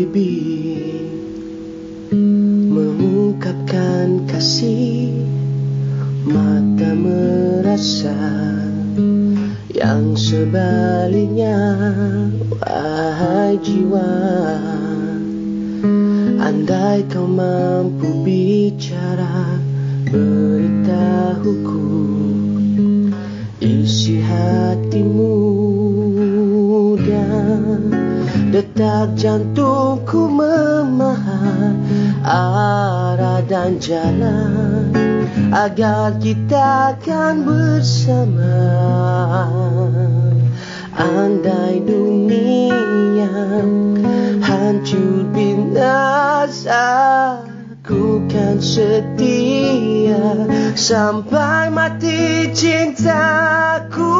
bibir mengungkapkan kasih, mata merasa yang sebaliknya. Wahai jiwa, andai kau mampu bicara, beritahuku isi hatimu, dan detak jantungku memaham arah dan jalan agar kita akan bersama. Andai dunia hancur binasa, ku kan setia sampai mati. Cintaku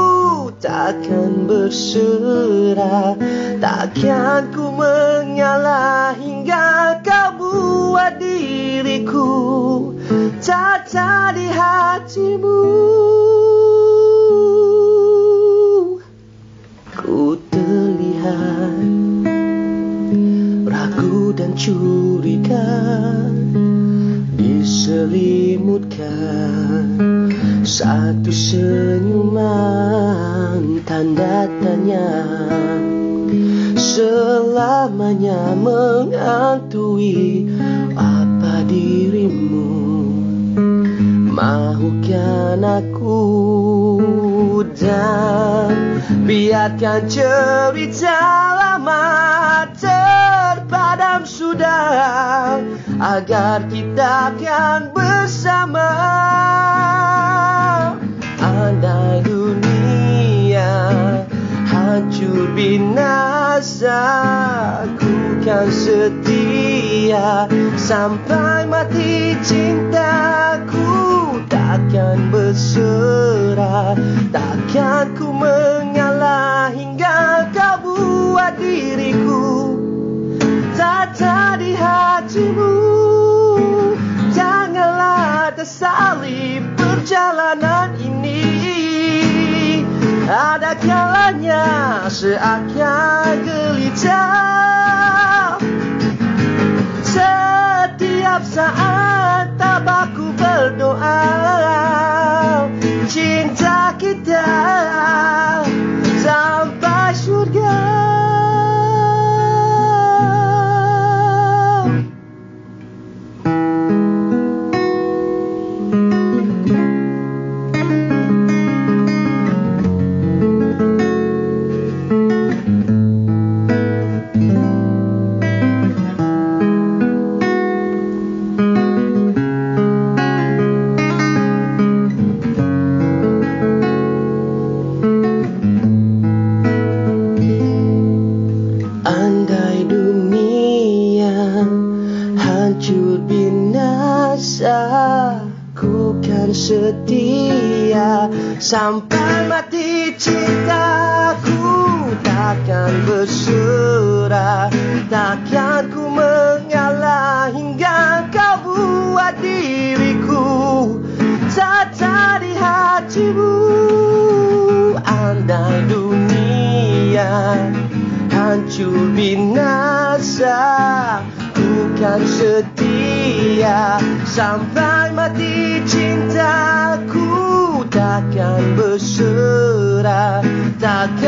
takkan berserah, takkan ku mengalah hingga kau buat diriku tata di hatimu. Ku terlihat ragu dan curiga, diselimutkan satu senyuman tanda tanya, selamanya menghantui apa dirimu. Mahukan aku, dan biarkan cerita lama terpadam sudah, agar kita akan bersama. Andai dunia hancur binasa, ku kan setia sampai mati. Cintaku takkan berserah, takkan ku mengalah hingga kau buat diriku tata di hatimu. Janganlah tersali perjalanan ini, ada kalanya seakan gelisah. Setiap saat tabaku berdoa, cinta kita sampai surga. Andai dunia hancur binasa, ku kan setia sampai mati. Cintaku takkan berserah, takkan ku mengalah hingga kau buat diriku tata di hatimu. Andai dunia hancur binasa, ku kan setia sampai mati. Cintaku takkan berserah, takkan